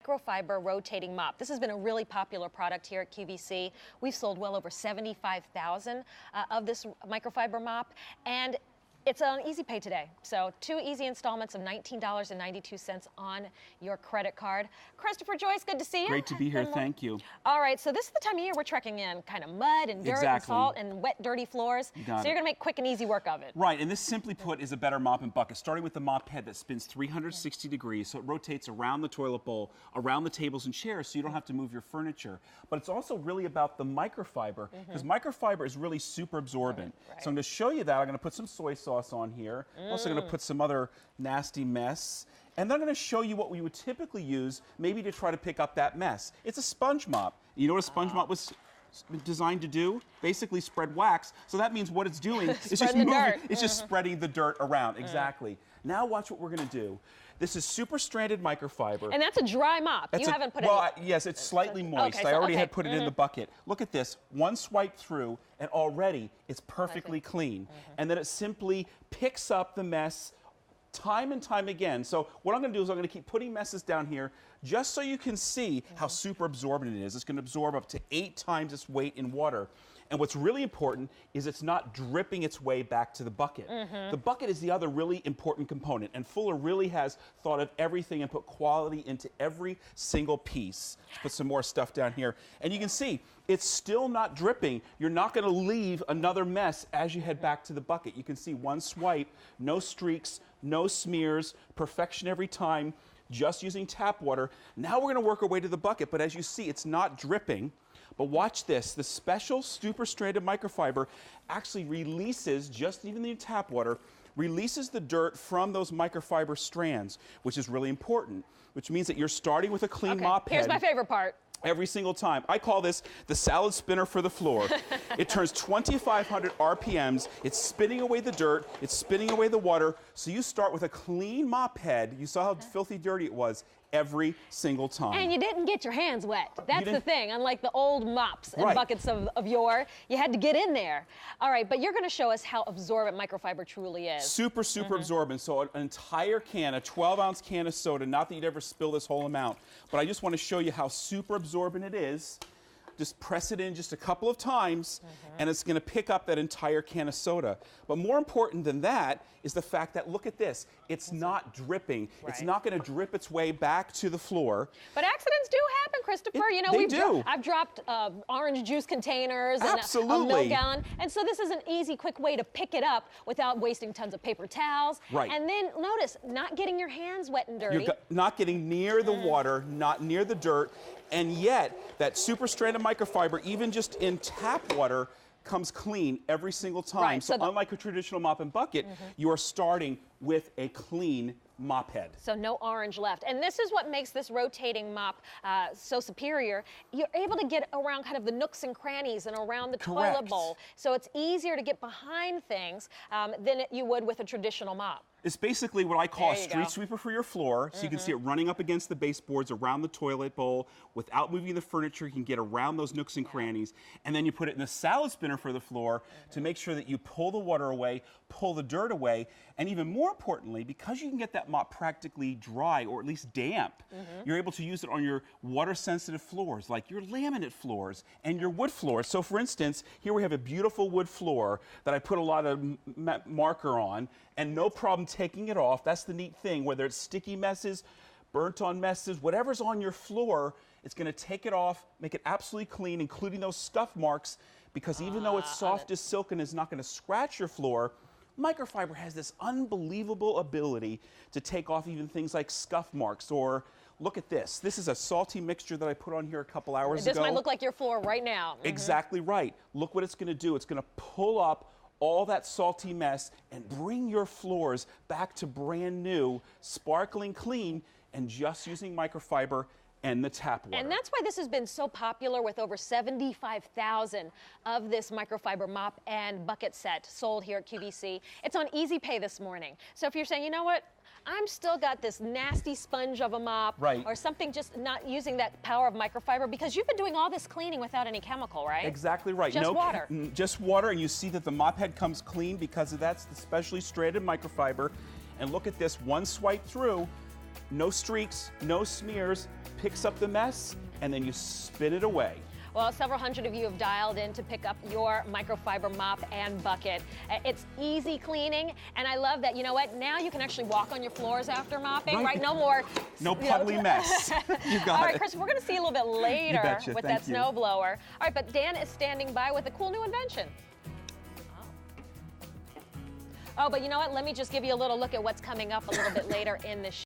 microfiber rotating mop. This has been a really popular product here at QVC. We've sold well over 75,000 of this microfiber mop, and it's on Easy Pay today. So 2 easy installments of $19.92 on your credit card. Christopher Joyce, good to see you. Great to be here, thank you. All right, so this is the time of year we're trekking in kind of mud and dirt and salt and wet, dirty floors. So you're gonna make quick and easy work of it. Right, and this simply put is a better mop and bucket, starting with the mop head that spins 360 degrees, so it rotates around the toilet bowl, around the tables and chairs, so you don't have to move your furniture. But it's also really about the microfiber, because microfiber is really super absorbent. Right. So I'm gonna show you that. I'm gonna put some soy sauce on here. I'm also going to put some other nasty mess. And then I'm going to show you what we would typically use, maybe to try to pick up that mess. It's a sponge mop. You know what a sponge mop was designed to do? Basically spread wax. So that means what it's doing is just moving. It's just spreading the dirt around. Exactly. Now watch what we're going to do. This is super stranded microfiber. And that's a dry mop. You haven't put it in. Well, yes, it's slightly moist. Okay, I already had put it in the bucket. Look at this. One swipe through, and already it's perfectly clean. And then it simply picks up the mess time and time again. So what I'm going to do is I'm going to keep putting messes down here just so you can see how super absorbent it is. It's going to absorb up to 8 times its weight in water. And what's really important is it's not dripping its way back to the bucket. The bucket is the other really important component, and Fuller really has thought of everything and put quality into every single piece. Let's put some more stuff down here. And you can see, it's still not dripping. You're not gonna leave another mess as you head back to the bucket. You can see one swipe, no streaks, no smears, perfection every time, just using tap water. Now we're gonna work our way to the bucket, but as you see, it's not dripping. But watch this, the special super stranded microfiber actually releases, just even the tap water, releases the dirt from those microfiber strands, which is really important, which means that you're starting with a clean mop head. Here's my favorite part. Every single time. I call this the salad spinner for the floor. It turns 2,500 RPMs. It's spinning away the dirt. It's spinning away the water. So you start with a clean mop head. You saw how filthy dirty it was every single time. And you didn't get your hands wet. That's the thing. Unlike the old mops and buckets of yore, you had to get in there. All right, but you're going to show us how absorbent microfiber truly is. Super, super absorbent. So an entire can, a 12-ounce can of soda, not that you'd ever spill this whole amount, but I just want to show you how super absorbent it is. Just press it in just a couple of times, and it's going to pick up that entire can of soda. But more important than that is the fact that, look at this, it's not dripping. It's not going to drip its way back to the floor. But accidents do happen, Christopher. I've dropped orange juice containers and a milk gallon. And so this is an easy, quick way to pick it up without wasting tons of paper towels. And then notice, not getting your hands wet and dirty. You're not getting near the water, not near the dirt. And yet, that super stranded microfiber, even just in tap water, comes clean every single time. So unlike a traditional mop and bucket, you are starting with a clean mop head. So no orange left. And this is what makes this rotating mop so superior. You're able to get around kind of the nooks and crannies and around the toilet bowl. So it's easier to get behind things than you would with a traditional mop. It's basically what I call a street sweeper for your floor. So you can see it running up against the baseboards around the toilet bowl. Without moving the furniture, you can get around those nooks and crannies. And then you put it in the salad spinner for the floor to make sure that you pull the water away, pull the dirt away, and even more importantly, because you can get that mop practically dry or at least damp, you're able to use it on your water-sensitive floors, like your laminate floors and your wood floors. So for instance, here we have a beautiful wood floor that I put a lot of marker on, and no problem taking it off. That's the neat thing, whether it's sticky messes, burnt on messes, whatever's on your floor, it's going to take it off, make it absolutely clean, including those scuff marks, because even though it's soft as silk and is not going to scratch your floor, microfiber has this unbelievable ability to take off even things like scuff marks. Or look at this. This is a salty mixture that I put on here a couple hours ago. This might look like your floor right now. Exactly right. Look what it's going to do. It's going to pull up all that salty mess and bring your floors back to brand new, sparkling clean, and just using microfiber and the tap water. And that's why this has been so popular, with over 75,000 of this microfiber mop and bucket set sold here at QVC. It's on Easy Pay this morning. So if you're saying, you know what, I'm still got this nasty sponge of a mop, or something, just not using that power of microfiber, because you've been doing all this cleaning without any chemical, right? Exactly right. Just water. Just water, and you see that the mop head comes clean because of that's the specially stranded microfiber. And look at this, one swipe through, no streaks, no smears, picks up the mess, and then you spin it away. Well, several hundred of you have dialed in to pick up your microfiber mop and bucket. It's easy cleaning, and I love that. You know what? Now you can actually walk on your floors after mopping, right? No more. No puddly mess. You got it. All right, Chris, we're going to see a little bit later betcha. with Thank that you. snow blower. All right, but Dan is standing by with a cool new invention. Oh, but you know what? Let me just give you a little look at what's coming up a little bit later in the show.